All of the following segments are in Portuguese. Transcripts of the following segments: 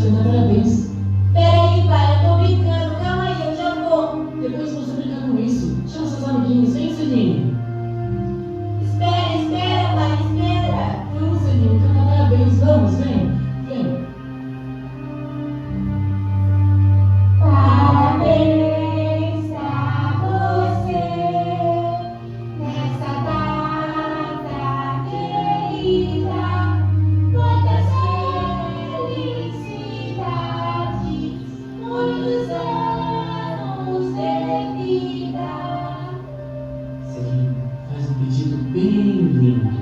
te cantar parabéns. Peraí, pai, eu tô brincando. Calma aí, eu já vou. Depois você brincar com isso. Chama seus amiguinhos, vem, Celine. Espera, pai, espera. Vamos, Celine, cantar parabéns. Vamos, vem. Vem. Parabéns pra você nessa data querida. Muitas felicidades, muitos anos de vida. Celine, faz um pedido bem lindo.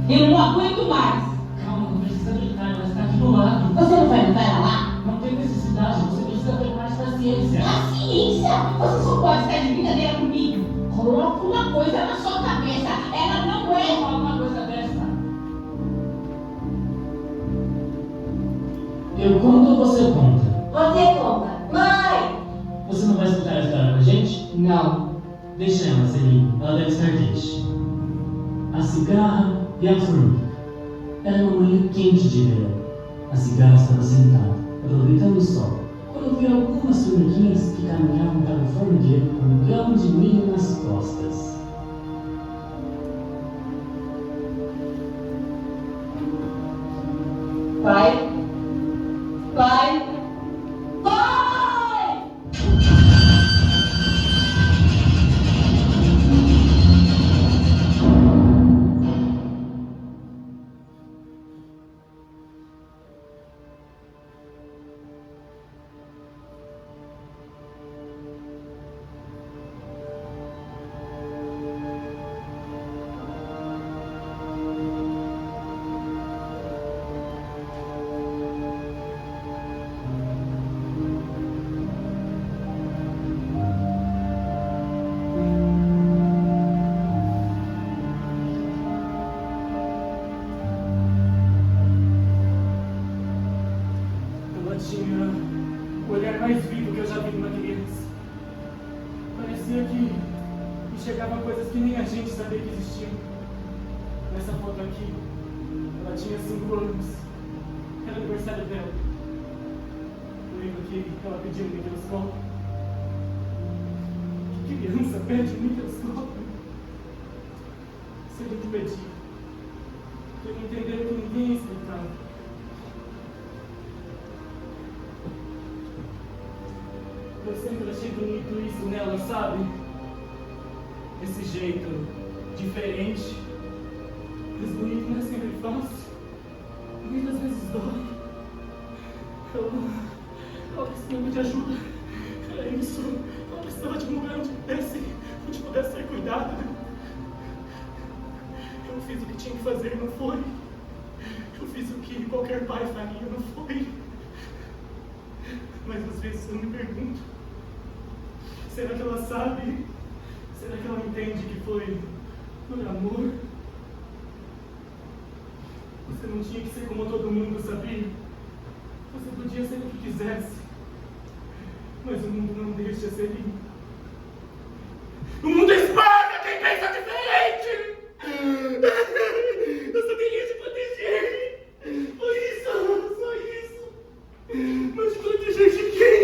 Eu não aguento mais. Calma, não precisa gritar, ela está aqui do lado. Você não vai mandar ela lá? Não tem necessidade, você precisa ter mais paciência. Paciência! Você só pode estar de brincadeira comigo. Coloca uma coisa na sua cabeça. Ela não é. Fala uma coisa dessa. Eu conto ou você conta? Você conta. Mãe! Você não vai escutar a história com a gente? Não. Deixa ela, Celine. Ela deve estar quente. A cigarra e a formiga. Era uma manhã quente de verão. A cigarra estava sentada, aproveitando o sol, quando viu algumas formiguinhas que caminhavam para o formigueiro com um grão de milho nas costas. Pai? Pai? Pai! Ela tinha o olhar mais vivo que eu já vi numa criança. Parecia que enxergava coisas que nem a gente sabia que existiam. Nessa foto aqui, ela tinha 5 anos. Era aniversário dela. Eu lembro que ela pediu um microscópio. Que criança pede um microscópio? Se ele te pedir, ele entendeu que ninguém explicava. Eu sempre achei bonito isso nela, sabe? Esse jeito diferente. Mas bonito não é sempre fácil. Muitas vezes dói. Ela precisava de ajuda. Era isso. Ela precisava de um lugar onde pudesse ser cuidada. Eu fiz o que tinha que fazer, não foi? Eu fiz o que qualquer pai faria, não foi? Mas às vezes eu me pergunto, será que ela sabe? Será que ela entende que foi por amor? Você não tinha que ser como todo mundo, sabia? Você podia ser o que quisesse, mas o mundo não deixa ser lindo. O mundo esmaga quem pensa diferente! Eu só queria te proteger! Foi isso, só isso! Mas proteger de quem?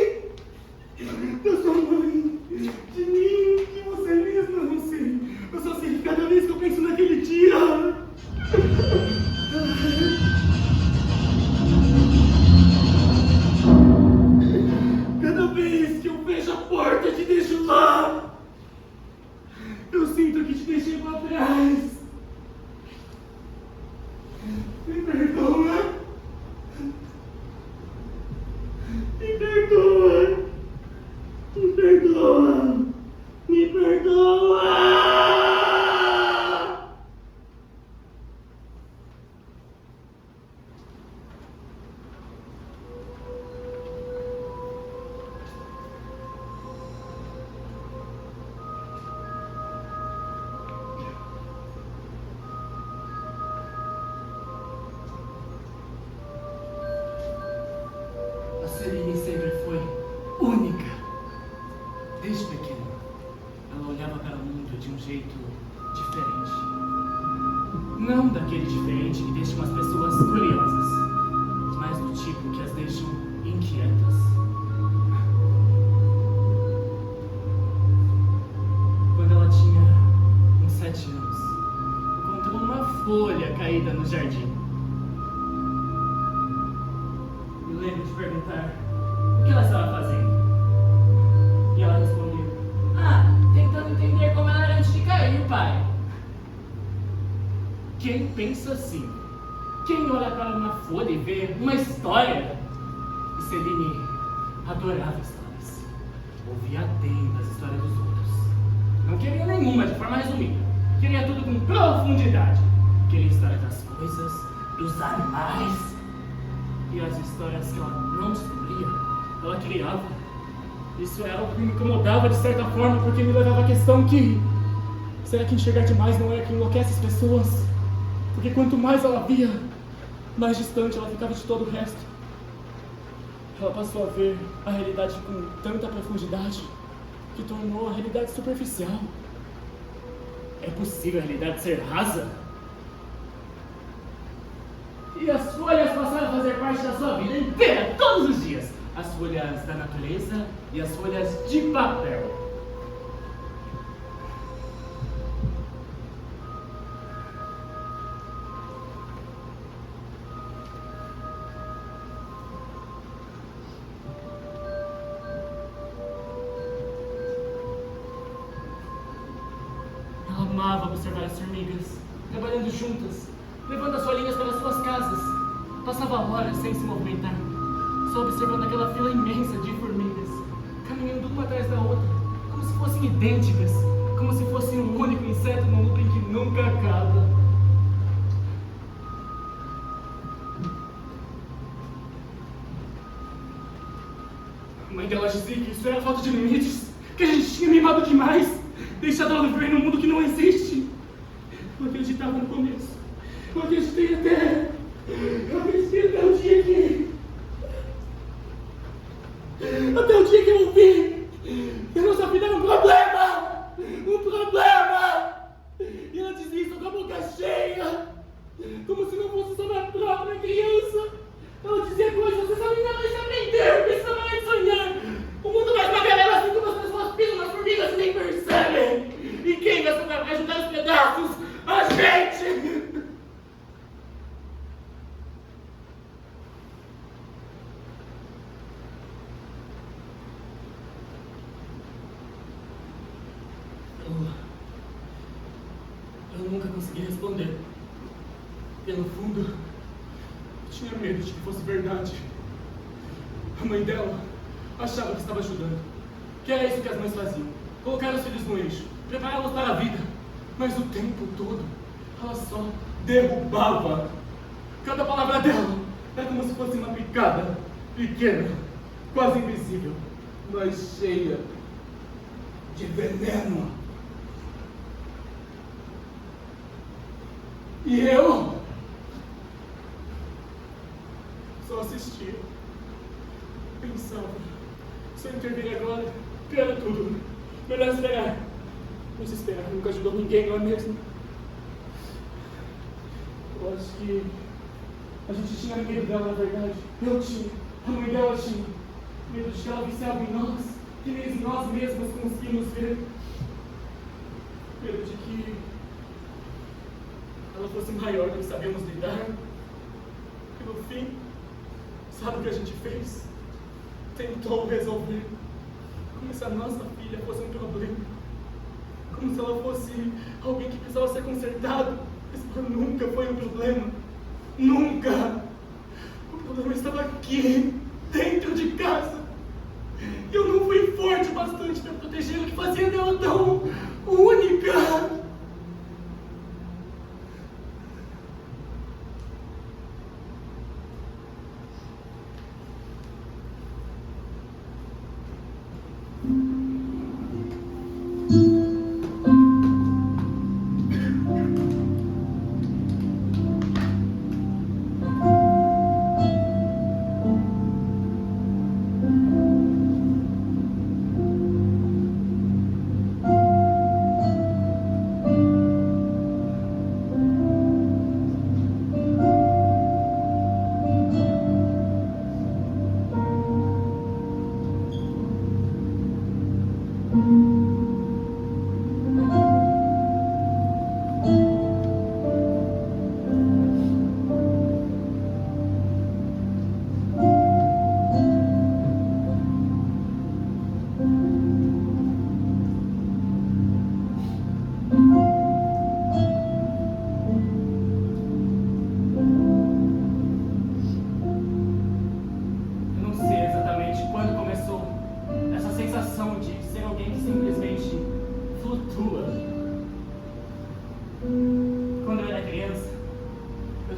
Da sua mãe, de mim, de você mesma, não sei. Eu só sei que cada vez que eu penso naquele dia. Cada vez que eu vejo a porta e te deixo lá, eu sinto que te deixei pra trás. Me perdoa. Me perdoa. Me perdoa. Me perdoa. A Celine sempre foi única. Desde pequena, ela olhava para o mundo de um jeito diferente. Não daquele diferente que deixa umas pessoas curiosas, mas do tipo que as deixam inquietas. Quando ela tinha uns 7 anos, encontrou uma folha caída no jardim. Me lembro de perguntar o que ela estava fazendo. E ela respondeu: tentando entender como ela era antes de cair, pai. Quem pensa assim? Quem olha para uma folha e vê uma história? E Celine adorava histórias. Ouvia atento as histórias dos outros. Não queria nenhuma de forma resumida. Queria tudo com profundidade. Queria história das coisas, dos animais. E as histórias que ela não descobria, ela criava. Isso era o que me incomodava de certa forma, porque me levava à questão que... será que enxergar demais não é que enlouquece as pessoas? Porque quanto mais ela via, mais distante ela ficava de todo o resto. Ela passou a ver a realidade com tanta profundidade que tornou a realidade superficial. É possível a realidade ser rasa? E as folhas passaram a fazer parte da sua vida inteira, todos os dias. As folhas da natureza e as folhas de papel. Ela amava observar as formigas, trabalhando juntas, levando as folhinhas para suas casas. Passava horas sem se movimentar, só observando aquela fila imensa de formigas, caminhando uma atrás da outra, como se fossem idênticas, como se fosse um único inseto num looping que nunca acaba. A mãe dela dizia que isso era falta de limites, que a gente tinha mimado demais, deixado ela viver num mundo que não existe. Eu acreditava no começo, eu acreditei até o dia que... Até o dia que eu vi que a nossa vida era um problema! Um problema! E ela dizia isso com a boca cheia, como se não fosse sobre a própria criança. Ela dizia coisas, essa menina não se aprendeu, precisa parar de sonhar. O mundo vai pra galera assim como as pessoas pisam nas formigas e nem percebem. E quem vai ajudar os pedaços? A gente! Eu nunca consegui responder. Pelo fundo, eu tinha medo de que fosse verdade. A mãe dela achava que estava ajudando, que era isso que as mães faziam: colocar os filhos no eixo, prepará-los para a vida. Mas o tempo todo, ela só derrubava. Cada palavra dela era como se fosse uma picada, pequena, quase invisível, mas cheia de veneno. E eu só assistia, pensava, se eu intervir agora, piora tudo. Melhor esperar. Mas esperar nunca ajudou ninguém, não é mesmo? Eu acho que a gente tinha medo dela, na verdade. Eu tinha, a mãe dela tinha. Medo de que ela visse algo em nós, que nem nós mesmos conseguimos ver. Medo de que ela fosse maior do que sabíamos lidar. E no fim, sabe o que a gente fez? Tentou resolver. Como se a nossa filha fosse um problema. Como se ela fosse alguém que precisava ser consertado. Isso nunca foi um problema. Nunca! O problema estava aqui, dentro de casa. E eu não fui forte bastante para protegê-la, que fazia dela tão única.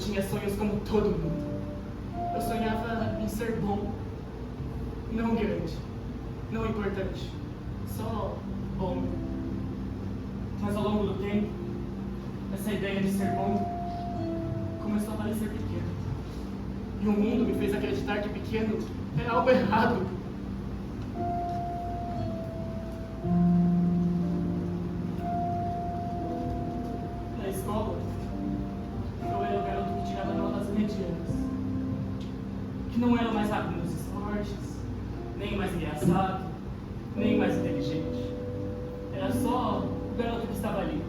tinha sonhos como todo mundo. Eu sonhava em ser bom, não grande, não importante, só bom. Mas ao longo do tempo, essa ideia de ser bom começou a parecer pequeno. E o mundo me fez acreditar que pequeno era algo errado. Na escola, eu era o garoto que tirava notas medianas, que não era o mais rápido nos esportes, nem o mais engraçado, nem o mais inteligente. Era só o garoto que estava ali.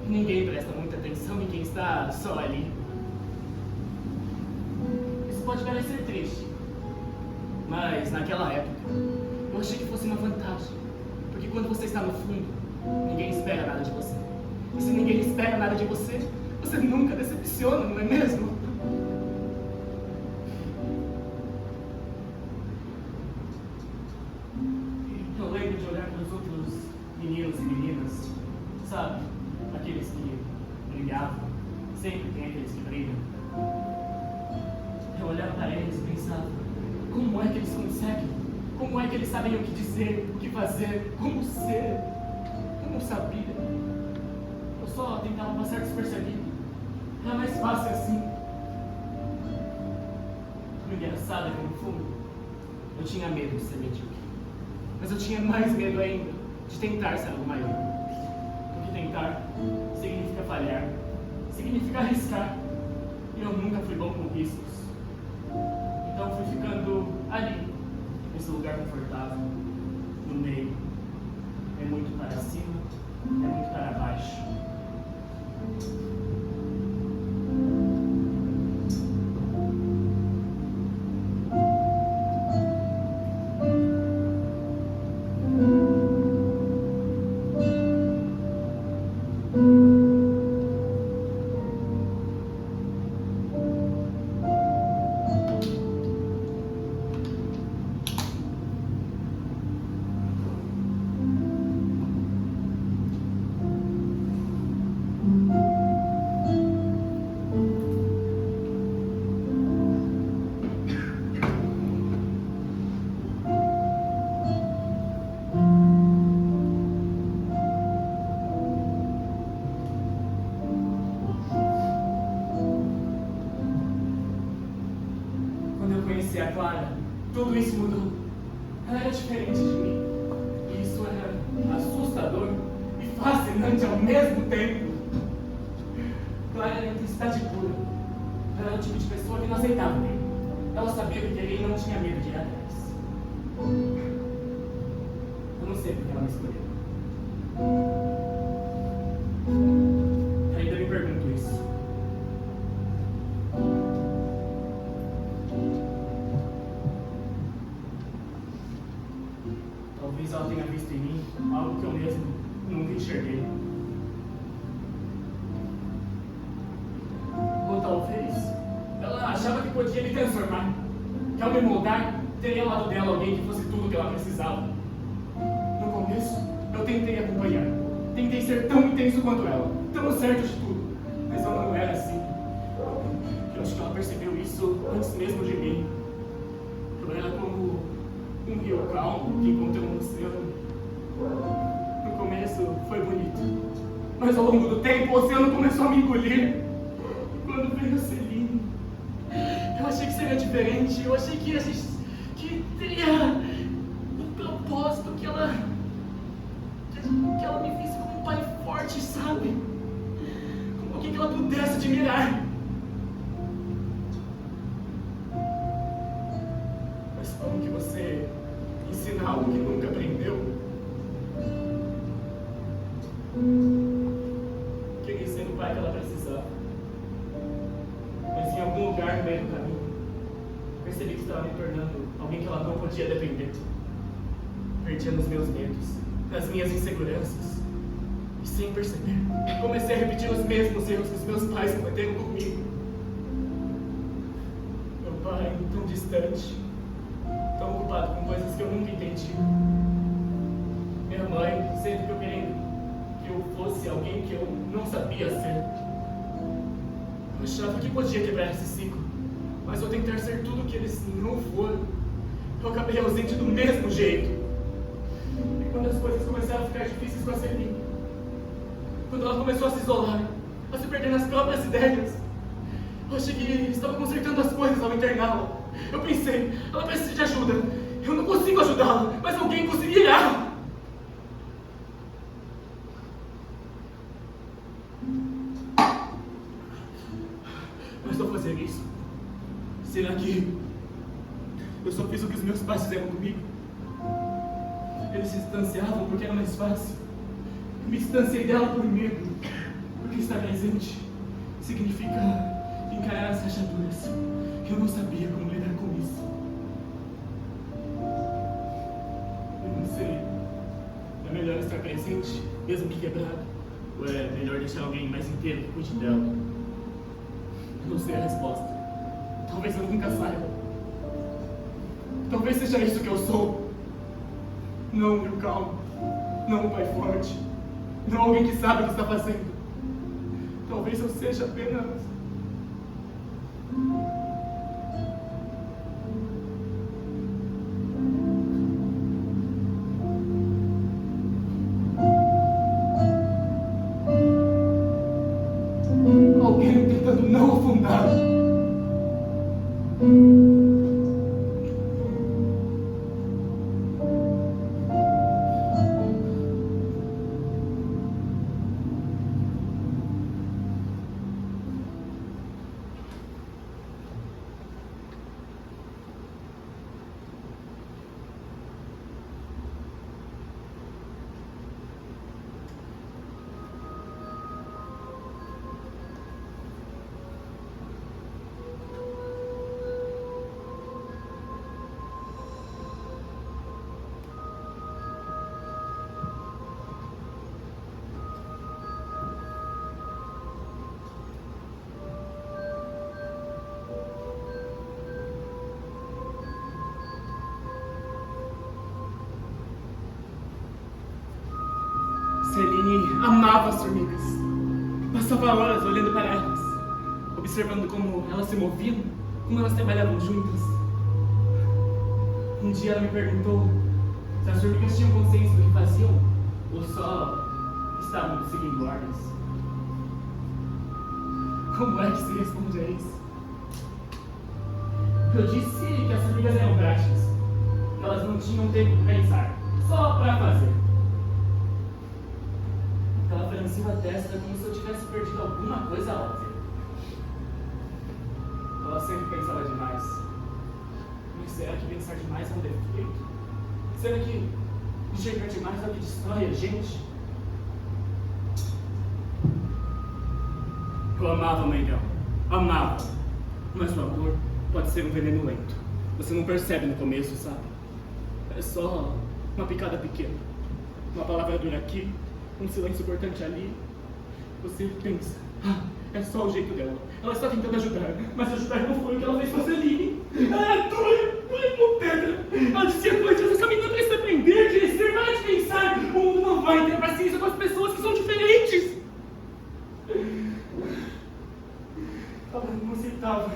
Ninguém presta muita atenção em quem está só ali. Isso pode parecer triste, mas naquela época eu achei que fosse uma vantagem, porque quando você está no fundo, ninguém espera nada de você. E se ninguém espera nada de você, você nunca decepciona, não é mesmo? Eu lembro de olhar para os outros meninos e meninas, sabe? Aqueles que brilhavam, sempre tem aqueles que brilham. Eu olhava para eles e pensava, como é que eles conseguem? Como é que eles sabem o que dizer, o que fazer, como ser? Eu não sabia. Eu só tentava passar despercebido. Era mais fácil assim. O engraçado é que no fundo, eu tinha medo de ser medíocre. Mas eu tinha mais medo ainda de tentar ser algo maior. Porque tentar significa falhar, significa arriscar. E eu nunca fui bom com riscos. Então fui ficando ali, nesse lugar confortável, no meio. É muito para cima, é muito para baixo. A Clara, tudo isso mudou. Ela era diferente de mim. E isso era assustador e fascinante ao mesmo tempo. Clara era intensidade pura. Ela era o tipo de pessoa que não aceitava medo. Ela sabia o que queria e não tinha medo de ir atrás. Eu não sei porque ela me escolheu. Eu ainda me pergunto isso. Talvez ela tenha visto em mim algo que eu mesmo nunca enxerguei. Ou talvez ela achava que podia me transformar, que ao me moldar, teria ao lado dela alguém que fosse tudo o que ela precisava. No começo, eu tentei acompanhar, tentei ser tão intenso quanto ela, tão certo de tudo, mas ela não era assim. Eu acho que ela percebeu isso antes mesmo de mim. Eu era como um rio calmo que encontrou no oceano. No começo foi bonito, mas ao longo do tempo o oceano começou a me engolir. E quando veio a Celine, eu achei que seria diferente. Eu achei que a gente teria um propósito, que ela me visse como um pai forte, sabe? Como alguém que ela pudesse admirar. Mas como que você ensina algo que nunca aprendeu? Queria ser o pai que ela precisava. Mas em algum lugar no meio do caminho, percebi que estava me tornando alguém que ela não podia depender. Perdia nos meus medos, nas minhas inseguranças. E sem perceber, comecei a repetir os mesmos erros que os meus pais cometeram comigo. Meu pai, tão distante, tão ocupado com coisas que eu nunca entendi. Minha mãe, sempre que eu queria que eu fosse alguém que eu não sabia ser. Eu achava que podia quebrar esse ciclo, mas ao tentar ser tudo o que eles não foram, eu acabei ausente do mesmo jeito. E quando as coisas começaram a ficar difíceis com a Celine, quando ela começou a se isolar, a se perder nas próprias ideias, eu achei que ele estava consertando as coisas ao interná-la. Eu pensei, ela precisa de ajuda. Eu não consigo ajudá-la, mas alguém conseguirá. Mas ao fazer isso, será que eu só fiz o que os meus pais fizeram comigo? Eles se distanciavam porque era mais fácil. Eu me distanciei dela por medo, porque estar presente significa encarar as rachaduras. Eu não sabia como lidar com isso. Eu não sei. É melhor estar presente, mesmo que quebrado? Ou é melhor deixar alguém mais inteiro que cuide dela? Eu não sei a resposta. Talvez eu nunca saiba. Talvez seja isso que eu sou. Não um rio calmo. Não um pai forte. Não alguém que sabe o que está fazendo. Talvez eu seja apenas... alguém tentando não afundar. Celine amava as formigas. Passava horas olhando para elas, observando como elas se moviam, como elas trabalhavam juntas. Um dia ela me perguntou se as formigas tinham consciência do que faziam ou só estavam seguindo ordens. Como é que se responde a isso? Eu disse que as formigas eram práticas, que elas não tinham tempo para pensar, só para fazer. Ela franziu a testa como se eu tivesse perdido alguma coisa óbvia. Ela sempre pensava demais. Mas será que pensar demais é um defeito? Será que enxergar demais é o que destrói a gente? Eu amava a mãe dela. Amava. Mas o amor pode ser um veneno lento. Você não percebe no começo, sabe? É só uma picada pequena. Uma palavra dura aqui, um silêncio importante ali. Você pensa, é só o jeito dela. Ela está tentando ajudar, mas ajudar não foi o que ela fez com a Celine. Ela era dura como pedra. Ela dizia coisas, essa menina precisa aprender, crescer, para de pensar. O mundo não vai ter paciência com as pessoas que são diferentes. Ela não aceitava.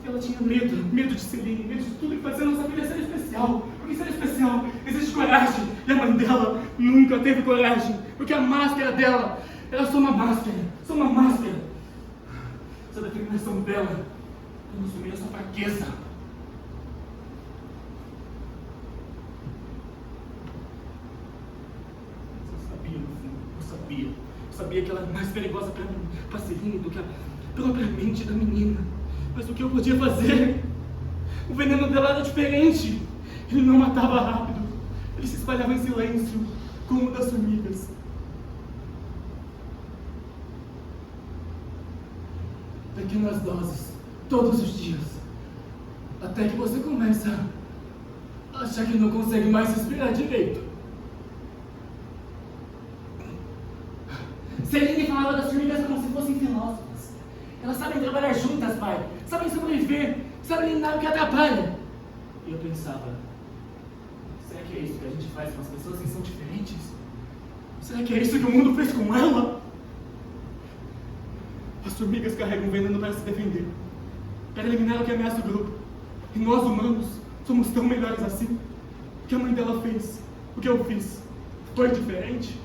Ela tinha medo de Celine, medo de tudo que fazia. Ela não sabia ser especial. Porque ser especial exige coragem. E a mãe dela nunca teve coragem. Porque a máscara dela era só uma máscara. Só uma máscara. Essa determinação dela não assumia essa fraqueza. Eu sabia, no fundo. Eu sabia. Eu sabia que ela era mais perigosa para mim, para Celine, do que a própria mente da menina. Mas o que eu podia fazer? O veneno dela era diferente. Ele não matava rápido. Ele se espalhava em silêncio, como o das formigas. Pequenas doses, todos os dias. Até que você começa a achar que não consegue mais respirar direito. Celine falava das formigas como se fossem filósofas. Elas sabem trabalhar juntas, pai. Sabem sobreviver. Sabem eliminar o que atrapalha. E eu pensava, será que é isso que a gente faz com as pessoas que são diferentes? Será que é isso que o mundo fez com ela? As formigas carregam veneno para se defender, para eliminar o que ameaça o grupo. E nós, humanos, somos tão melhores assim. O que a mãe dela fez, o que eu fiz, foi diferente?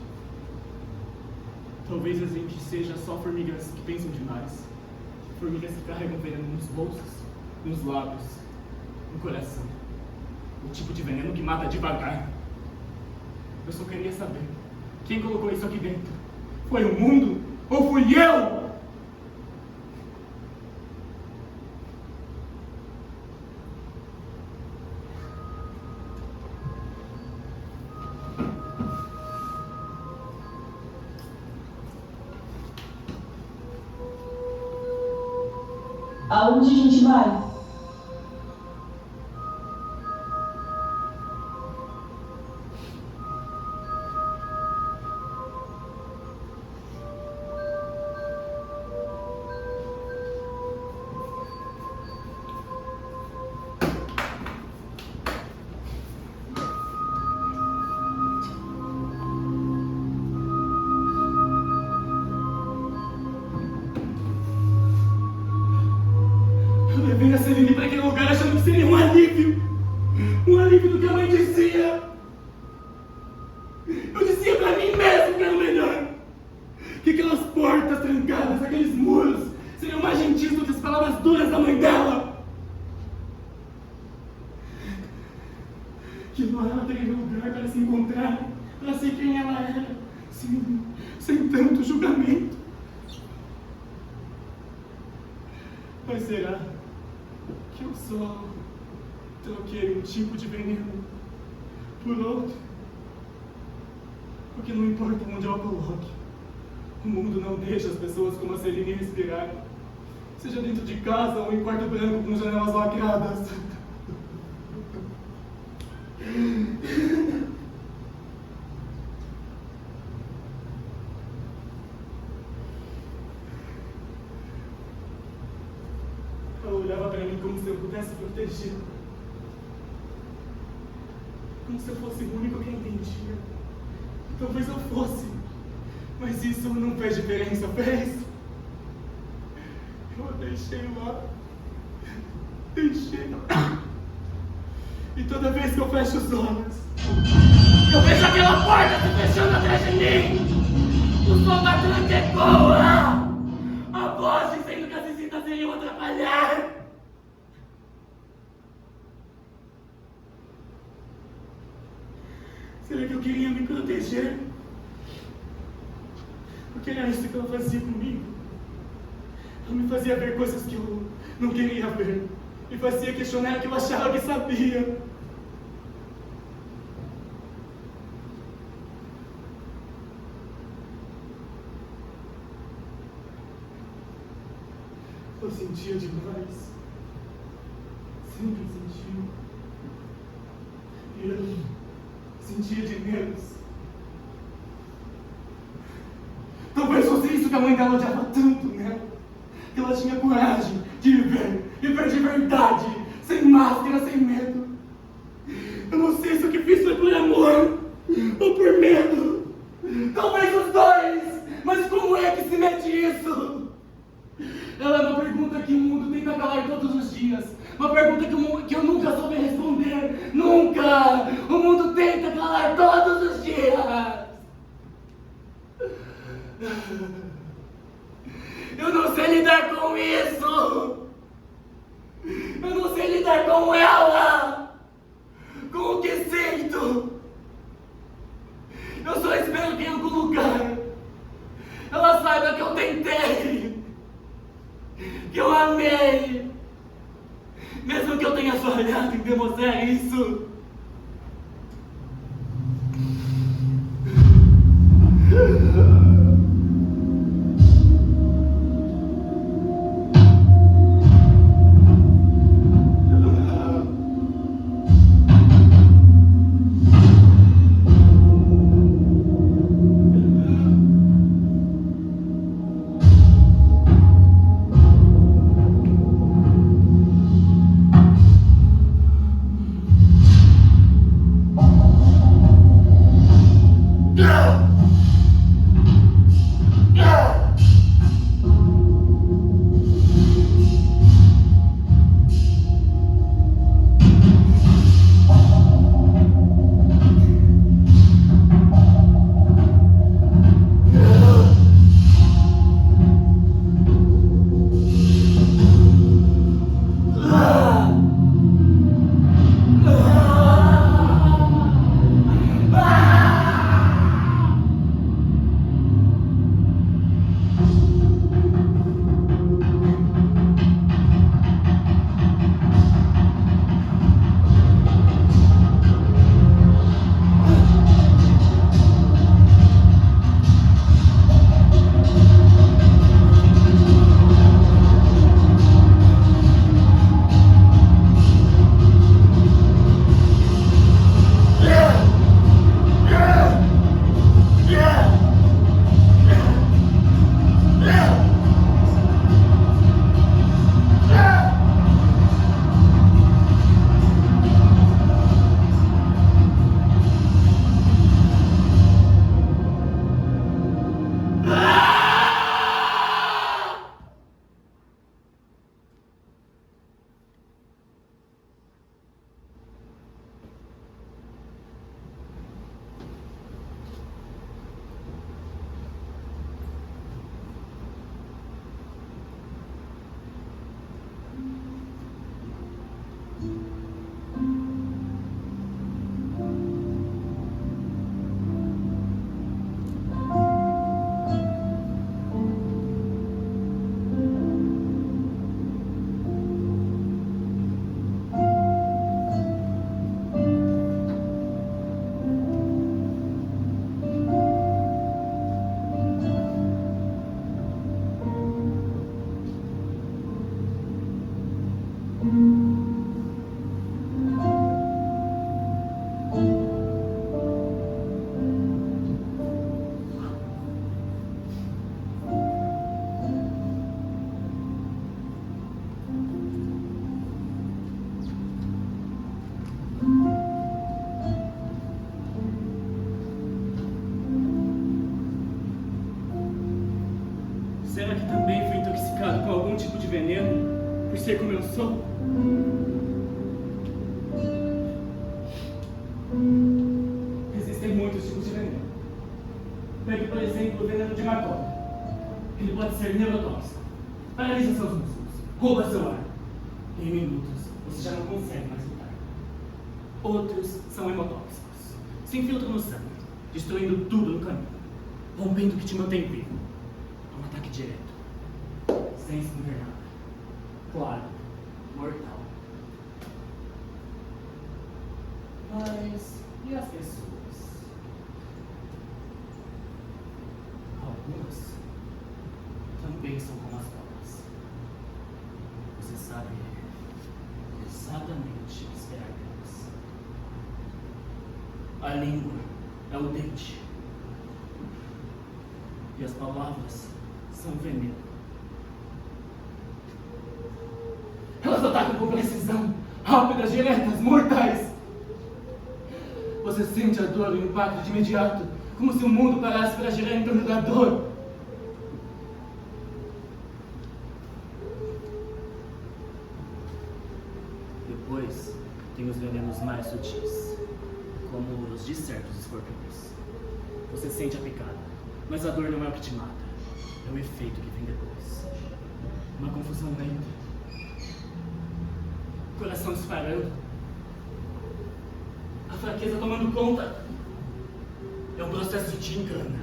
Talvez a gente seja só formigas que pensam demais. Formigas que carregam veneno nos bolsos, nos lábios, no coração. O tipo de veneno que mata devagar. Eu só queria saber, quem colocou isso aqui dentro? Foi o mundo ou fui eu? Aonde a gente vai? Eu levei a Celine para aquele lugar achando que seria um alívio. Um alívio do que a mãe dizia. Eu dizia para mim mesmo que era o melhor. Que aquelas portas trancadas, aqueles muros, seriam mais gentis do que as palavras duras da mãe dela. Que lá ela teria lugar para se encontrar, para ser quem ela era, sem tanto julgamento. Mas será que eu só troquei um tipo de veneno por outro? Porque não importa onde eu a coloque, o mundo não deixa as pessoas como a Celine respirar. Seja dentro de casa ou em quarto branco com janelas lacradas. Ela olhava para mim como se eu pudesse protegê-la. Como se eu fosse o único que a entendia. Talvez eu fosse, mas isso não fez diferença, fez? Eu a deixei lá. Deixei. E toda vez que eu fecho os olhos, eu vejo aquela porta se fechando atrás de mim. O som da tranca ecoa. A voz dizendo que as visitas iriam atrapalhar. Será que eu queria me proteger? Porque era isso que ela fazia comigo. Ela me fazia ver coisas que eu não queria ver. Me fazia questionar o que eu achava que sabia. Eu sentia demais. Sempre sentiu. E eu sentia de menos. Talvez fosse isso que a mãe dela odiava tanto nela. Que ela tinha coragem de viver de verdade, sem máscara, sem medo. Eu não sei se o que fiz foi por amor ou por medo. Talvez os dois, mas como é que se mete isso? Ela é uma pergunta que o mundo tenta calar todos os dias. Uma pergunta que eu nunca soube responder. Nunca! O mundo tenta calar todos os dias. Eu não sei lidar com isso. Eu não sei lidar com ela. Com o que sinto. Eu só espero que em algum lugar ela saiba que eu tentei. Que eu amei. Mesmo que eu tenha falhado em demonstrar isso. Será que também fui intoxicado com algum tipo de veneno por ser como eu sou? Existem muitos tipos de veneno. Pegue, por exemplo, o veneno de maconha. Ele pode ser neurotóxico, paralisa seus músculos, rouba seu ar. Em minutos, você já não consegue mais lutar. Outros são hemotóxicos. Se infiltram no sangue, destruindo tudo no caminho, rompendo o que te mantém vivo. É um ataque direto, sem esconder nada. Claro, mortal. Mas e as pessoas? Algumas também são como as cobras. Você sabe exatamente o que esperar delas. A língua é o dente. E as palavras são veneno. Elas atacam com precisão, rápidas, diretas, mortais. Você sente a dor e o impacto de imediato, como se o mundo parasse para girar em torno da dor. Depois, tem os venenos mais sutis, como os de certos escorpiões. Você sente a picada, mas a dor não é o que te mata, é o efeito que vem depois. Uma confusão lenta, coração disparando, a fraqueza tomando conta. É um processo que te engana,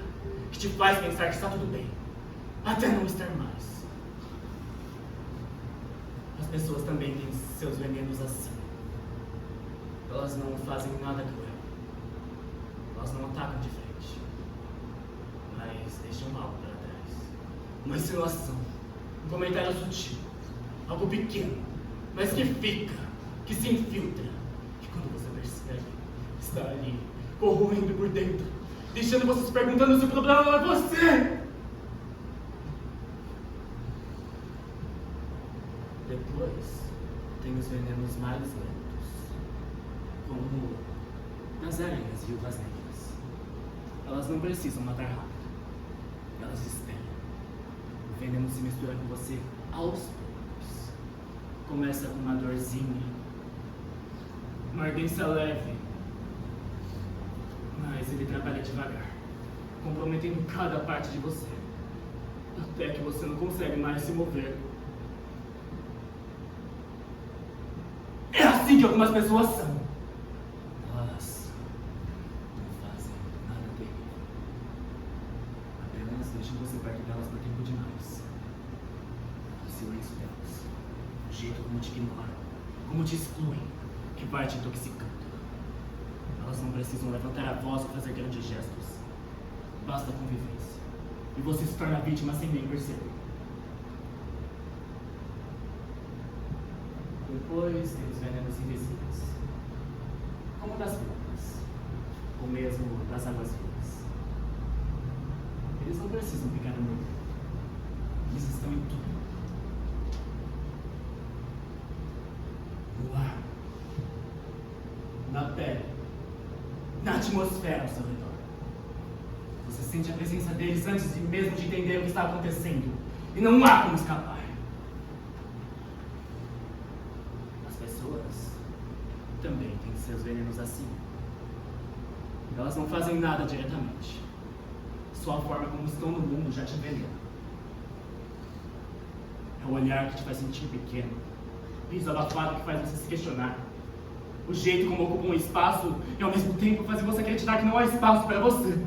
que te faz pensar que está tudo bem, até não estar mais. As pessoas também têm seus venenos assim. Elas não fazem nada cruel. Elas não atacam de frente. Mas deixam algo para trás. Uma insinuação, um comentário sutil, algo pequeno, mas que fica, que se infiltra. E quando você percebe, está ali, corroendo por dentro, deixando você se perguntando se o problema não é você. Depois, tem os venenos mais lentos, como as aranhas e uvas negras. Elas não precisam matar rápido, elas esperam. O veneno se mistura com você aos poucos. Começa com uma dorzinha, uma ardência leve, mas ele trabalha devagar, comprometendo cada parte de você, até que você não consegue mais se mover. É assim que algumas pessoas são. Elas não fazem nada terrível. Apenas deixam você perto delas por tempo demais. O silêncio delas, o jeito como te ignoram, como te excluem, que vai te intoxicando. Elas não precisam levantar a voz ou fazer grandes gestos. Basta a convivência. E você se torna vítima sem nem perceber. Depois tem os venenos invisíveis, como das plantas, ou mesmo das águas vivas. Eles não precisam picar no mundo. Eles estão em tudo. No ar, na pele, na atmosfera ao seu redor. Você sente a presença deles antes mesmo de entender o que está acontecendo. E não há como escapar. As pessoas também têm seus venenos assim. Elas não fazem nada diretamente. Só a forma como estão no mundo já te envenena. É o olhar que te faz sentir pequeno. O piso abafado que faz você se questionar. O jeito como ocupa um espaço e ao mesmo tempo fazer você acreditar que não há espaço para você.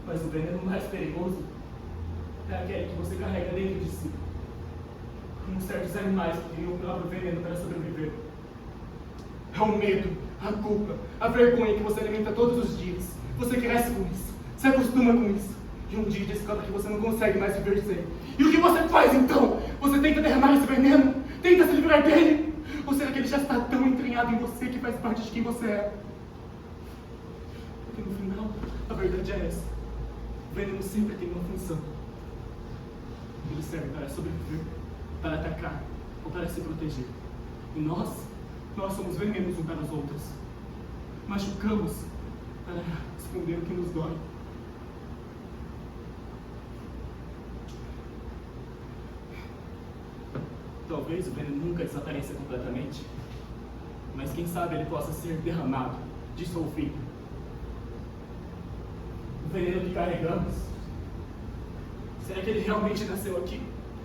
Mas o veneno mais perigoso é aquele que você carrega dentro de si. Como certos animais que têm o próprio veneno para sobreviver. É o medo, a culpa, a vergonha que você alimenta todos os dias. Você cresce com isso, se acostuma com isso. E um dia descobre que você não consegue mais viver sem. E o que você faz então? Você tenta derramar esse veneno? Tenta se livrar dele? Ou será que ele já está tão entranhado em você que faz parte de quem você é? Porque no final, a verdade é essa. O veneno sempre tem uma função. Ele serve para sobreviver, para atacar ou para se proteger. E nós somos venenos uns para os outros. Machucamos para esconder o que nos dói. Talvez o veneno nunca desapareça completamente, mas quem sabe ele possa ser derramado, dissolvido. O veneno que carregamos, será que ele realmente nasceu aqui,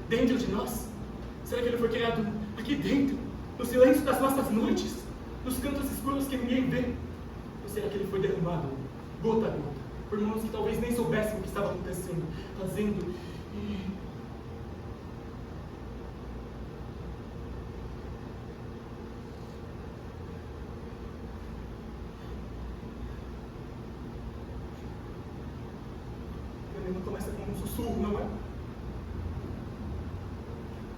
dentro de nós? Será que ele foi criado aqui dentro, no silêncio das nossas noites, nos cantos escuros que ninguém vê? Ou será que ele foi derramado, gota a gota, por mãos que talvez nem soubessem o que estava acontecendo, fazendo e... Começa com um sussurro, não é?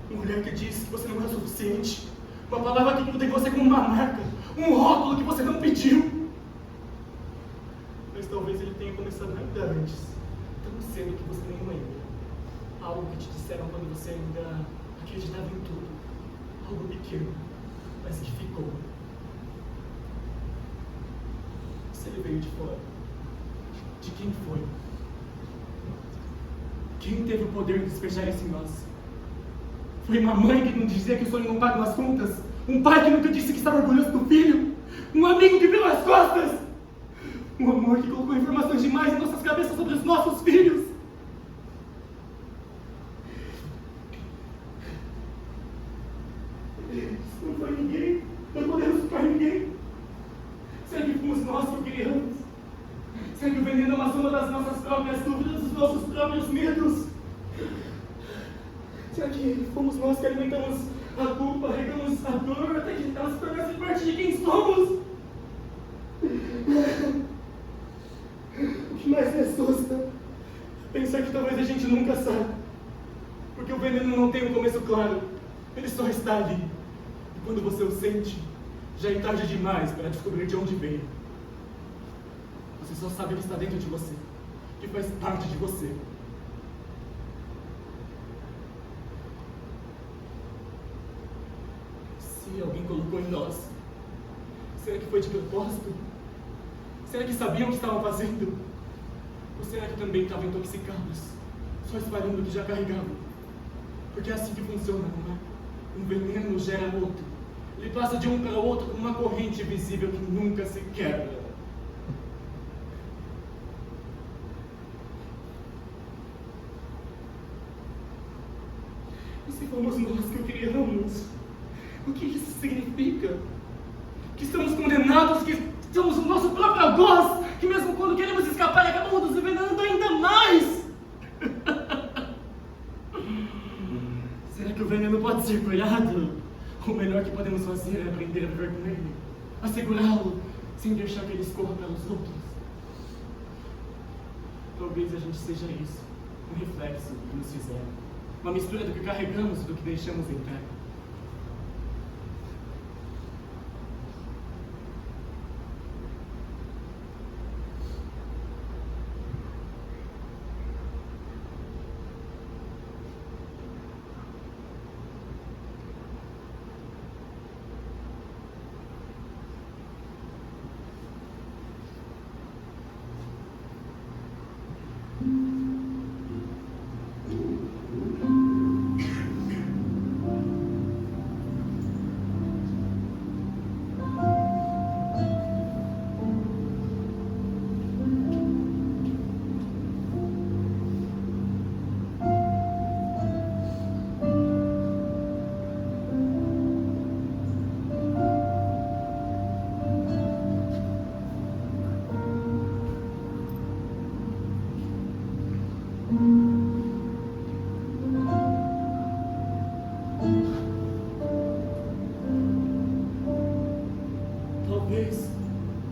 Uma mulher que diz que você não é o suficiente. Uma palavra que gruda em você como uma marca. Um rótulo que você não pediu. Mas talvez ele tenha começado ainda antes. Tão cedo que você nem lembra. Algo que te disseram quando você ainda acreditava em tudo. Algo pequeno, mas que ficou. Se ele veio de fora, de quem foi? Quem teve o poder de despejar isso em nós? Foi uma mãe que não dizia que o sonho não paga as contas? Um pai que nunca disse que estava orgulhoso do filho? Um amigo que viu as costas? Um amor que colocou informações demais em nossas cabeças sobre os nossos filhos? Isso não foi ninguém. Não podemos culpar ninguém. Será que fomos nós que o criamos? Será que o veneno é uma soma das nossas próprias dúvidas, dos nossos próprios medos? Será que fomos nós que alimentamos a culpa, regamos a dor, até que ela se tornasse parte de quem somos? O que mais me assusta é pensar que talvez a gente nunca saiba. Porque o veneno não tem um começo claro, ele só está ali. E quando você o sente, já é tarde demais para descobrir de onde veio. Você só sabe que está dentro de você, que faz parte de você. Se alguém colocou em nós, será que foi de propósito? Será que sabiam o que estavam fazendo? Ou será que também estavam intoxicados, só espalhando o que já carregavam? Porque é assim que funciona, não é? Um veneno gera outro. Ele passa de um para o outro como uma corrente invisível que nunca se quebra. E se fomos nós que o criamos, o que isso significa? Que estamos condenados, que somos o nosso próprio algoz, que mesmo quando queremos escapar, acabamos nos envenenando ainda mais! Será que o veneno pode ser curado? O melhor que podemos fazer é aprender a viver com ele, a segurá-lo, sem deixar que ele escorra pelos outros. Talvez a gente seja isso, um reflexo do que nos fizeram, uma mistura do que carregamos e do que deixamos entrar.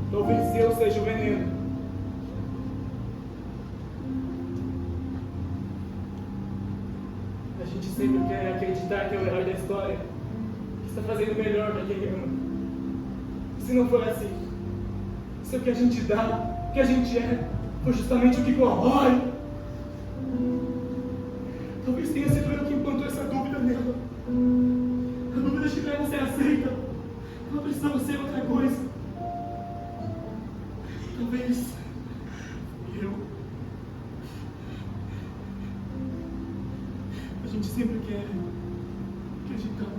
Talvez eu seja o veneno. A gente sempre quer acreditar que é o herói da história, que está fazendo o melhor para quem ama. E se não for assim, se o que a gente dá, o que a gente é, foi justamente o que corrói, talvez tenha sido precisamos ser outra coisa. Talvez eu. A gente sempre quer acreditar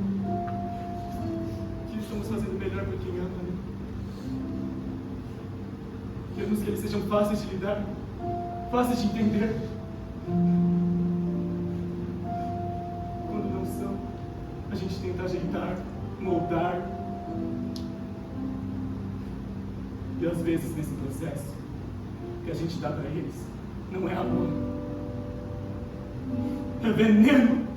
que estamos fazendo melhor por quem ama, né? Queremos que eles sejam fáceis de lidar, fáceis de entender. Quando não são, a gente tenta ajeitar, moldar. E às vezes nesse processo, o que a gente dá para eles não é amor, é veneno.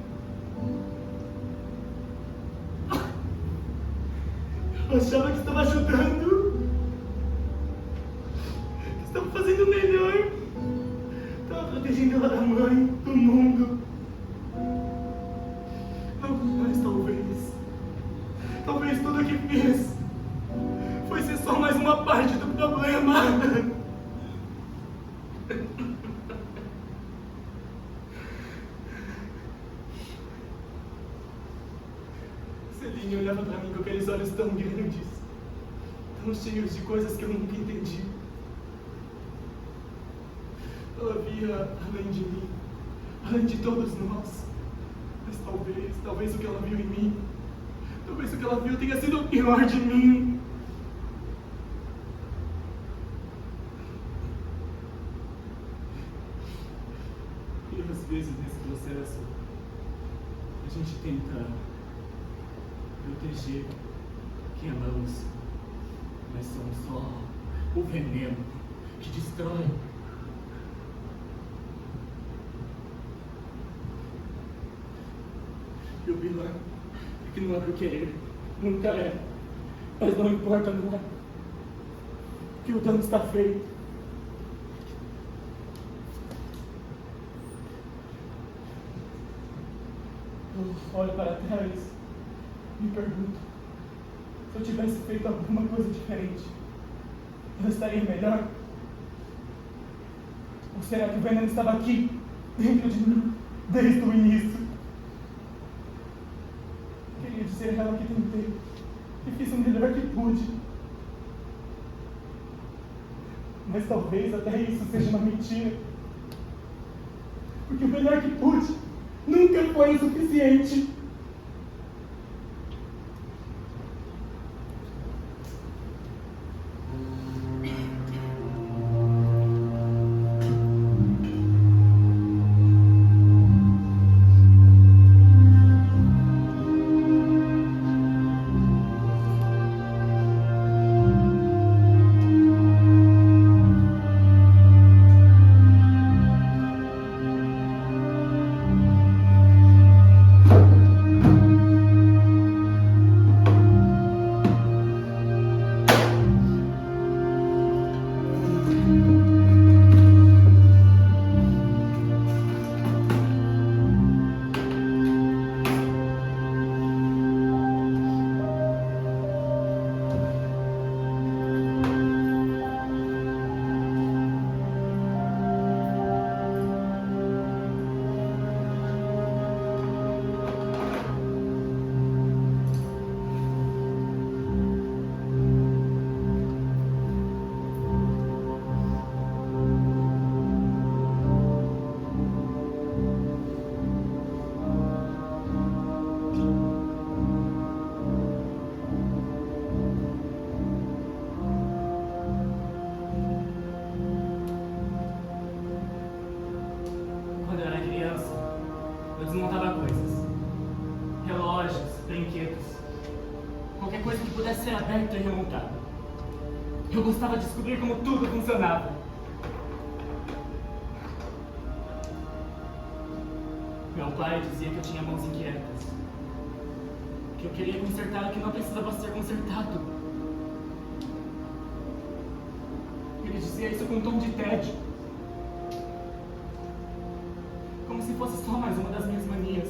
Eu achava que estava ajudando, que estava fazendo o melhor, estava protegendo ela da mãe, do mundo. Mas talvez tudo o que fiz foi ser só mais uma parte do problema. Celine olhava pra mim com aqueles olhos tão grandes, tão cheios de coisas que eu nunca entendi. Ela via além de mim, além de todos nós. Mas talvez o que ela viu em mim, talvez o que ela viu tenha sido o pior de mim. E às vezes nesse processo, a gente tenta proteger quem amamos, mas somos só o veneno que destrói. E o pior é que não é por querer, nunca é, mas não importa, não é, que o dano está feito. Eu olho para trás e me pergunto, se eu tivesse feito alguma coisa diferente, eu estaria melhor? Ou será que o veneno estava aqui, dentro de mim, desde o início? Queria dizer a ela que tentei, que fiz o melhor que pude. Mas talvez até isso seja uma mentira. Porque o melhor que pude nunca foi o suficiente. Desmontava coisas, relógios, brinquedos, qualquer coisa que pudesse ser aberta e remontada. Eu gostava de descobrir como tudo funcionava. Meu pai dizia que eu tinha mãos inquietas, que eu queria consertar o que não precisava ser consertado. Ele dizia isso com um tom de tédio, como se fosse só mais uma das minhas manias.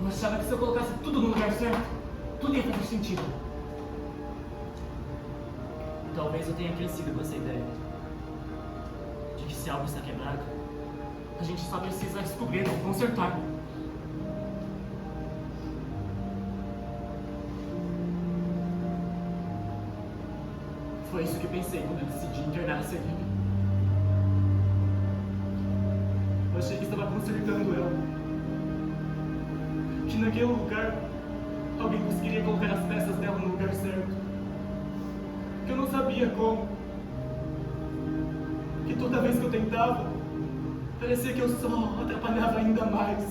Eu achava que se eu colocasse tudo no lugar certo, tudo ia fazer sentido. E talvez eu tenha crescido com essa ideia de que se algo está quebrado, a gente só precisa descobrir ou consertar. Foi isso que pensei quando eu decidi internar a Celine. Eu achei que estava consertando ela. Que naquele lugar, alguém conseguiria colocar as peças dela no lugar certo. Que eu não sabia como. Que toda vez que eu tentava, parecia que eu só atrapalhava ainda mais.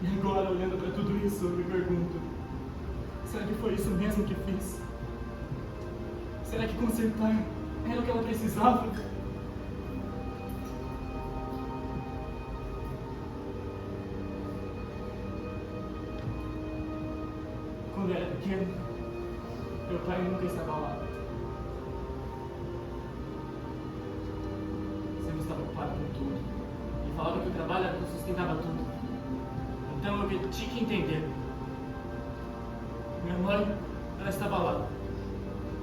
E agora, olhando para tudo isso, eu me pergunto: será que foi isso mesmo que fiz? Será que consertar era o que ela precisava? Quando eu era pequeno, meu pai nunca estava lá. Sempre estava ocupado com tudo. E falava que o trabalho era o que sustentava tudo. Então eu tinha que entender. Minha mãe, ela estava lá,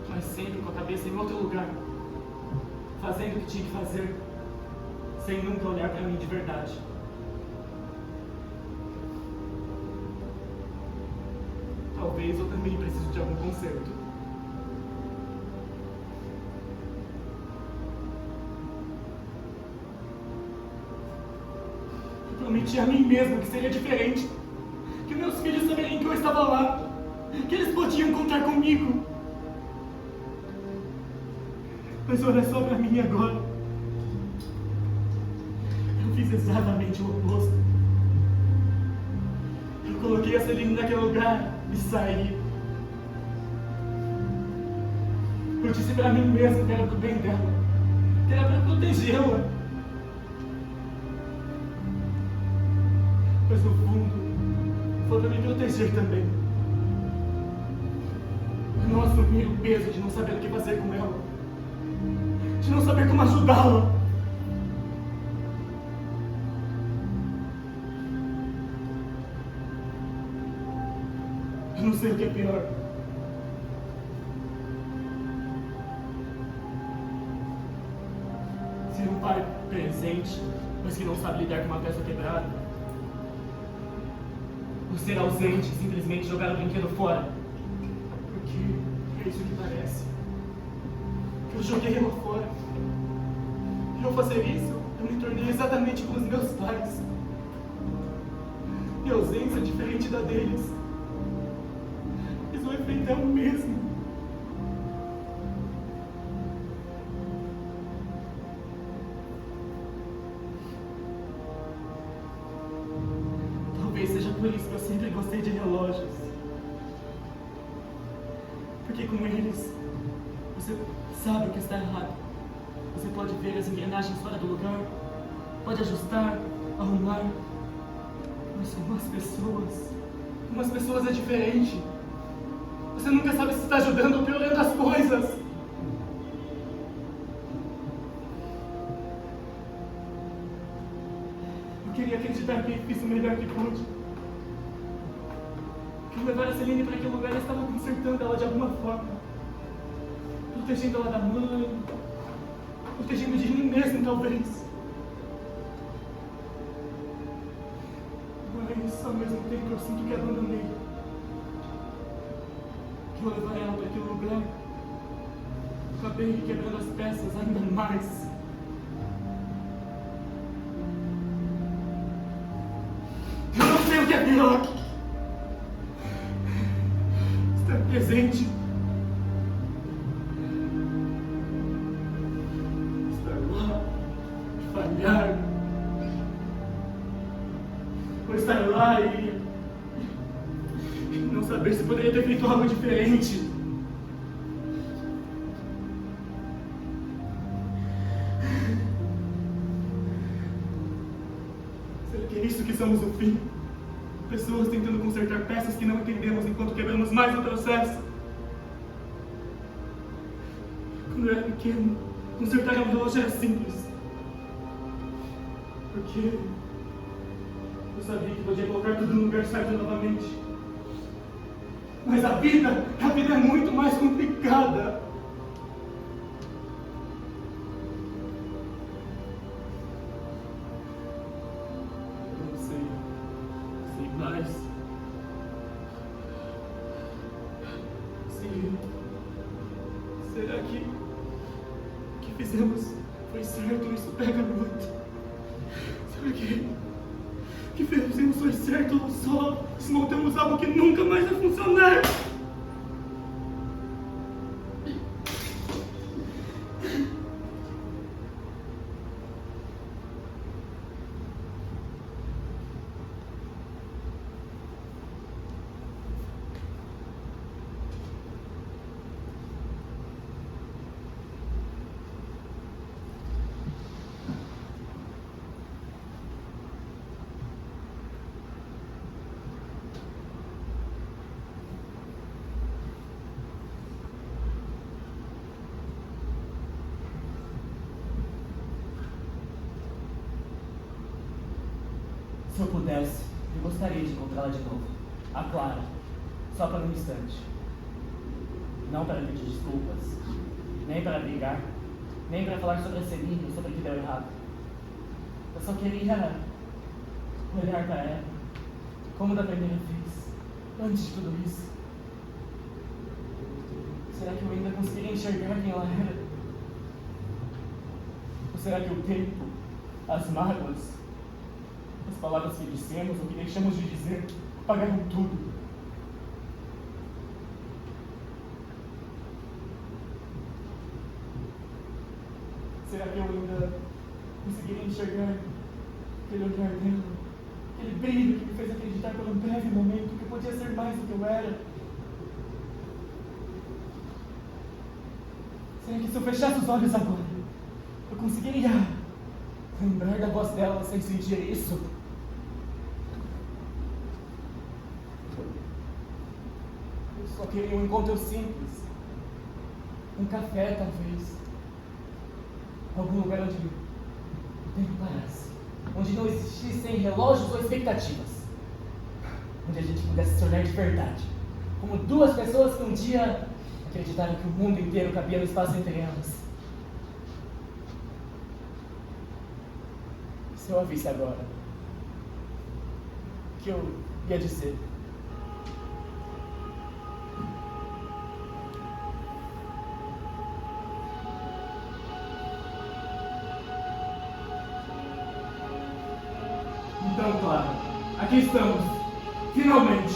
mas sempre com a cabeça em outro lugar, fazendo o que tinha que fazer, sem nunca olhar para mim de verdade. Talvez eu também precise de algum conserto. Eu prometi a mim mesmo que seria diferente, que meus filhos saberiam que eu estava lá, que eles podiam contar comigo. Mas olha só pra mim agora. Eu fiz exatamente o oposto. Eu coloquei a Celine naquele lugar e saí. Eu disse pra mim mesmo que era pro bem dela, que era pra protegê-la. Mas no fundo, foi pra me proteger também. Eu não assumi o peso de não saber o que fazer com ela, de não saber como ajudá-la. Eu não sei o que é pior. Ser um pai presente, mas que não sabe lidar com uma peça quebrada. Ou ser ausente e simplesmente jogar o brinquedo fora. Porque é isso que parece. Eu joguei ela fora. E ao fazer isso, eu me tornei exatamente como os meus pais. Minha ausência é diferente da deles. Mas o efeito é o mesmo. Talvez seja por isso que eu sempre gostei de relógios. Porque com eles, você sabe o que está errado. Você pode ver as engrenagens fora do lugar, pode ajustar, arrumar. Mas com umas pessoas é diferente. Você nunca sabe se está ajudando ou piorando as coisas. Eu queria acreditar que fiz o melhor que pude. Que levar a Celine para aquele lugar, eu estava consertando ela de alguma forma. Protegendo ela da mãe, protegendo de mim mesmo, talvez. Mas, ao mesmo tempo, eu sinto que abandonei. Que eu levar ela para aquele lugar, acabei quebrando as peças ainda mais. Eu não sei o que é pior. Estar presente. Falhar, ou estar lá e não saber se poderia ter feito algo diferente. Será que é isso que somos no fim? Pessoas tentando consertar peças que não entendemos enquanto quebramos mais no processo. Quando eu era pequeno, consertar um relógio era simples. Porque eu sabia que podia colocar tudo no lugar certo novamente. Mas a vida é muito mais complicada. Eu não sei mais. Será que o que fizemos foi certo? Isso pega muito. Será que o que fizemos foi certo ou só desmontamos algo que nunca mais vai funcionar? Se eu pudesse, eu gostaria de encontrá-la de novo. A Clara. Só para um instante. Não para pedir desculpas, nem para brigar, nem para falar sobre a Celine, sobre o que deu errado. Eu só queria olhar para ela, como da primeira vez, antes de tudo isso. Será que eu ainda conseguiria enxergar quem ela era? Ou será que o tempo, as mágoas, as palavras que dissemos ou que deixamos de dizer apagaram tudo? Será que eu ainda conseguiria enxergar aquele olhar dela, aquele brilho que me fez acreditar por um breve momento que eu podia ser mais do que eu era? Será que se eu fechasse os olhos agora, eu conseguiria lembrar da voz dela sem sentir isso? Eu só queria um encontro simples. Um café, talvez. Algum lugar onde o tempo parasse. Onde não existissem relógios ou expectativas. Onde a gente pudesse se tornar de verdade. Como duas pessoas que um dia acreditaram que o mundo inteiro cabia no espaço entre elas. Se eu a visse agora, o que eu ia dizer? Então, Clara, aqui estamos, finalmente.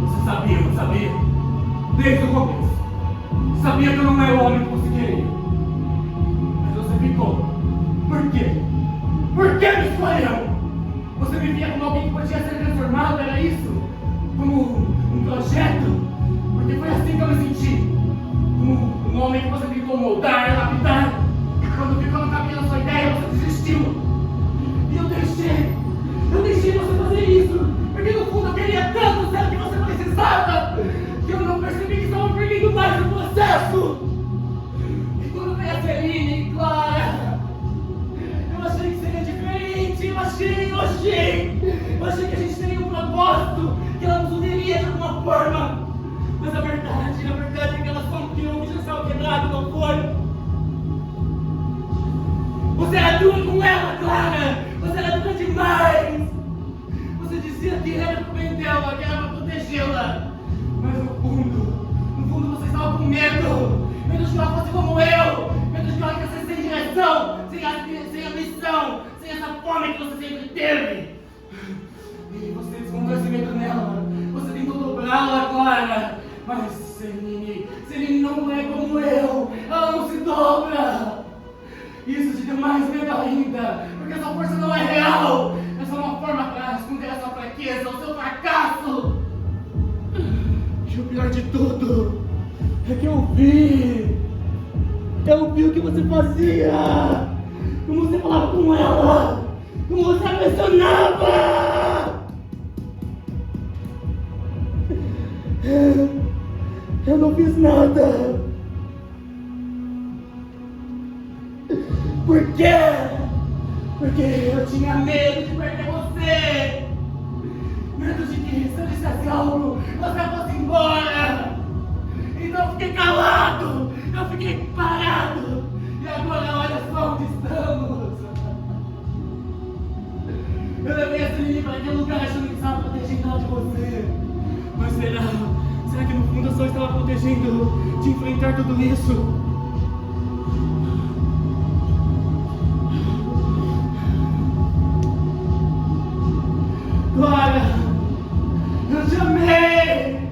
Você sabia, não sabia? Desde o começo. Sabia que eu não era o homem que você queria. Mas você ficou. Por quê? Por que me escolheu? Você me via como alguém que podia ser transformado, era isso? Como um projeto? Porque foi assim que eu me senti. Como um homem que você tentou moldar, lapidar. E quando ficou no caminho da sua ideia, você desistiu. E eu deixei você fazer isso. Porque no fundo eu queria tanto ser o que você precisava, que eu não percebi que estava perdendo mais no processo. E quando veio a Celine, Clara, eu achei que seria diferente. Eu achei que a gente teria um propósito, que ela nos uniria de alguma forma. Mas a verdade é que elas foram que não já estava quebrado, não foi? Você era dura com ela, Clara! Você era dura demais! Você dizia que era pro bem dela, que era pra protegê-la. Mas no fundo você estava com medo. Medo de que ela fosse como eu. Medo de que ela fosse sem direção, sem a missão, sem essa fome que você sempre teve. E você descontou esse medo nela. Você tentou dobrá-la, Clara. Mas Celine não é como eu. Ela não se dobra. Isso te deu mais medo ainda. Porque essa força não é real. É só uma forma para esconder a sua fraqueza, o seu fracasso. E o pior de tudo é que eu vi o que você fazia. Como você falava com ela. Como você a pressionava. Eu não fiz nada. Por quê? Porque eu tinha medo de perder você. Medo de que se eu dissesse algo, você fosse embora. Então eu fiquei calado, eu fiquei parado. E agora olha só onde estamos. Eu levei esse menino para aquele lugar achando que estava protegendo ela de você. Mas será que no fundo eu só estava protegendo de enfrentar tudo isso? Clara, eu te amei!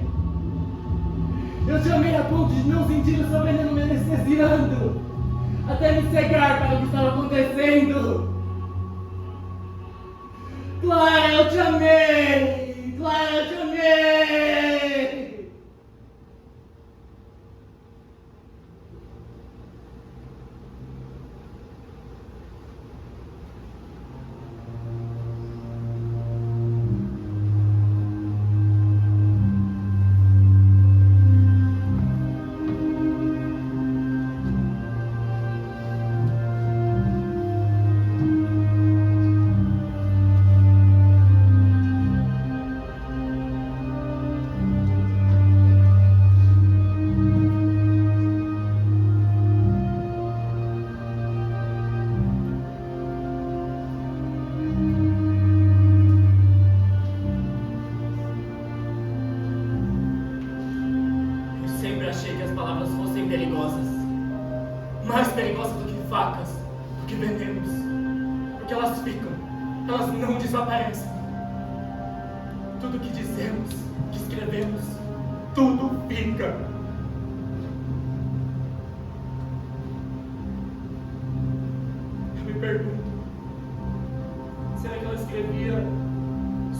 Eu te amei a ponto de não sentir o seu veneno me anestesiando, até me cegar para o que estava acontecendo. Clara, eu te amei! Clara, eu te amei! Achei que as palavras fossem perigosas, mais perigosas do que facas, do que venenos, porque elas ficam, elas não desaparecem. Tudo que dizemos, que escrevemos, tudo fica. Eu me pergunto, será que ela escrevia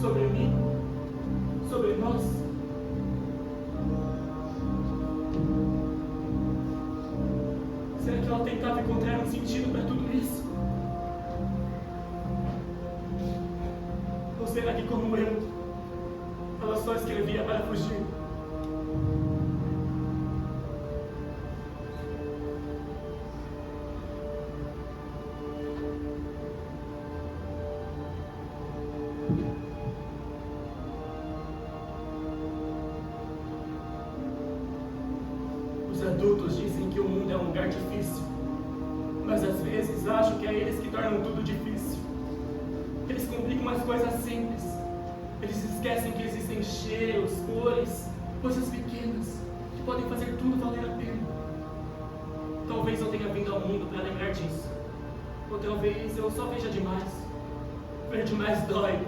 sobre mim, sobre nós? Será que ela tentava encontrar um sentido para tudo isso? Ou será que, como eu, ela só escrevia para fugir? Os adultos dizem que o mundo é um lugar difícil, mas às vezes acho que é eles que tornam tudo difícil. Eles complicam as coisas simples. Eles esquecem que existem cheiros, cores, coisas pequenas que podem fazer tudo valer a pena. Talvez eu tenha vindo ao mundo para lembrar disso, ou talvez eu só veja demais. Ver demais dói.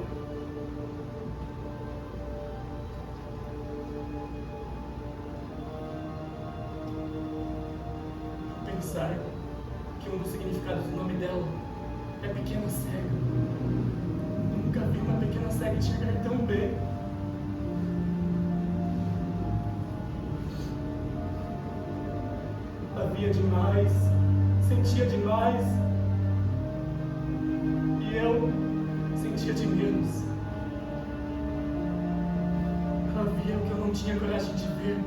Pensar que um dos significados do nome dela é pequena cega. Nunca vi uma pequena cega enxergar tão bem. Havia demais, sentia demais, e eu sentia de menos. Havia o que eu não tinha coragem de ver.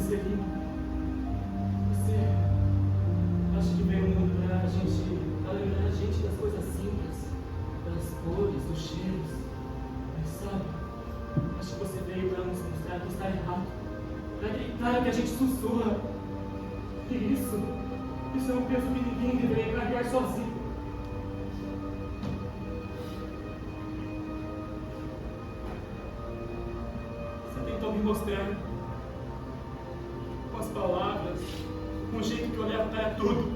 Celina, você acha que veio ao mundo para lembrar a gente das coisas simples, das cores, dos cheiros, mas sabe, acho que você veio para nos mostrar que está errado, para gritar que a gente sussurra, e isso é um peso que ninguém deveria carregar sozinho. Você tentou me mostrar com as palavras, com o jeito que eu olhava para tudo.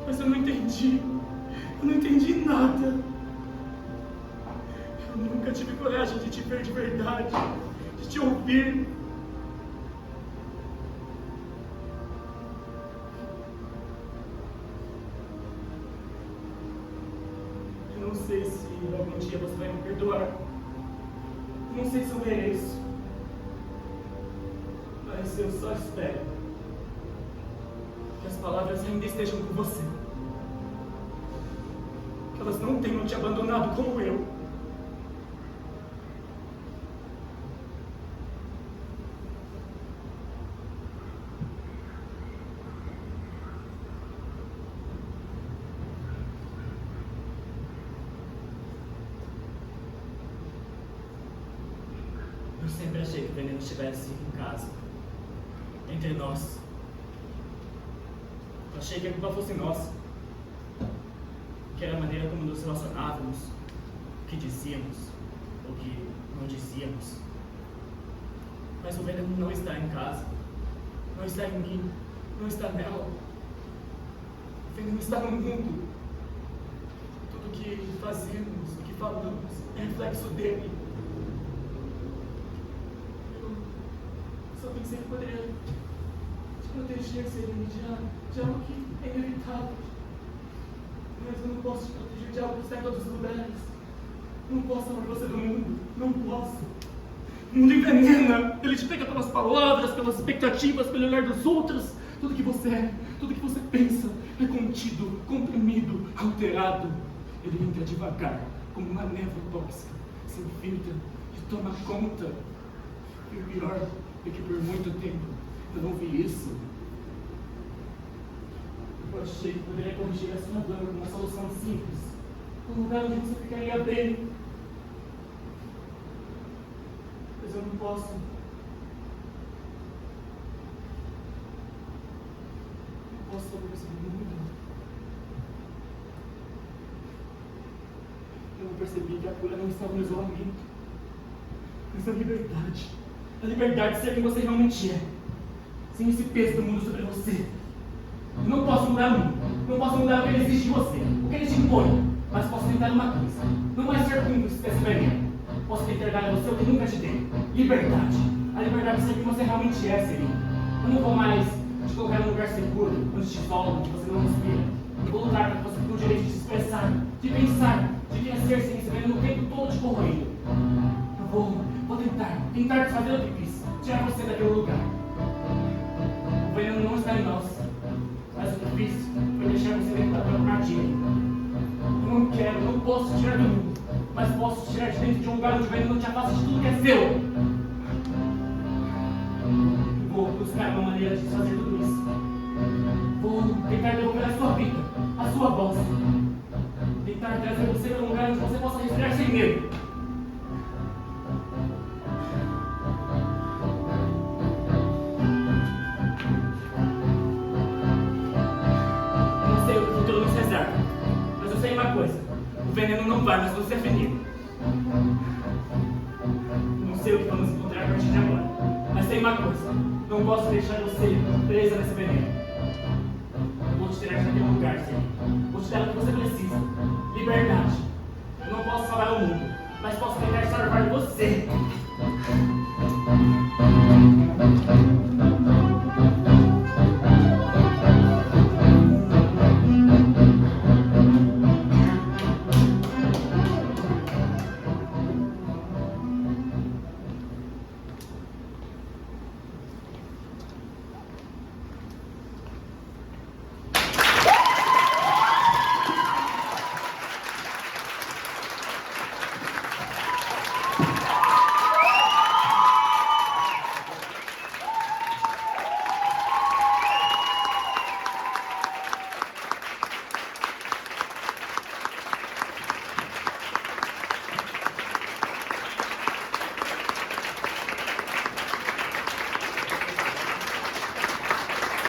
Mas eu não entendi nada. Eu nunca tive coragem de te ver de verdade, de te ouvir. Eu não sei se algum dia você vai me perdoar. Não sei se eu mereço. Mas eu só espero que as palavras ainda estejam com você. Que elas não tenham te abandonado como eu. sempre achei que o veneno estivesse em casa, entre nós. Eu achei que a culpa fosse nossa, que era a maneira como nos relacionávamos, o que dizíamos, o que não dizíamos. Mas o veneno não está em casa, não está em mim, não está nela. O veneno está no mundo. Tudo o que fazemos, o que falamos, é reflexo dele. Eu só pensei que poderia te proteger, Serene, de algo que é inevitável. Mas eu não posso te proteger de algo que está em todos os lugares. Não posso amar você do mundo, não posso. O mundo envenena, ele te pega pelas palavras, pelas expectativas, pelo olhar dos outros. Tudo que você é, tudo que você pensa é contido, comprimido, alterado. Ele entra devagar, como uma névoa tóxica, se infiltra e toma conta. E o pior é que por muito tempo eu não vi isso. Eu achei que poderia corrigir a sua dor com uma solução simples, um lugar onde você ficaria bem. Mas eu não posso. Não posso fazer isso do mundo. Eu não percebi que a cura não estava no isolamento, mas na liberdade. A liberdade de ser quem você realmente é, sem esse peso do mundo sobre você. Eu não posso mudar o mundo, não posso mudar o que ele exige de você, o que ele te impõe, mas posso tentar uma coisa: não mais ser cúmplice desse veneno. Posso tentar dar a você o que nunca te dei: liberdade. A liberdade de ser quem você realmente é, Serene. Eu não vou mais te colocar num lugar seguro, onde te isolam, onde você não respira. Eu vou lutar para que você tenha o direito de se expressar, de pensar, de crescer sem esse veneno o tempo todo te corroendo. Eu vou tentar desfazer o que fiz, tirar você daquele lugar. O veneno não está em nós, mas o que fiz foi deixar você dentro da própria armadilha. Eu não quero, não posso tirar do mundo, mas posso tirar de dentro de um lugar onde o veneno te afasta de tudo que é seu. Vou buscar uma maneira de fazer tudo isso. Vou tentar devolver a sua vida, a sua voz. Tentar trazer você para um lugar onde você possa respirar sem medo. Não sei o que o futuro nos reserva, mas eu sei uma coisa: o veneno não vai mais nos definir. Não sei o que vamos encontrar a partir de agora, mas sei uma coisa: não posso deixar você presa nesse veneno. Eu vou te tirar daquele lugar, sim. Vou te dar o que você precisa: liberdade. Eu não posso salvar o mundo, mas posso tentar salvar você.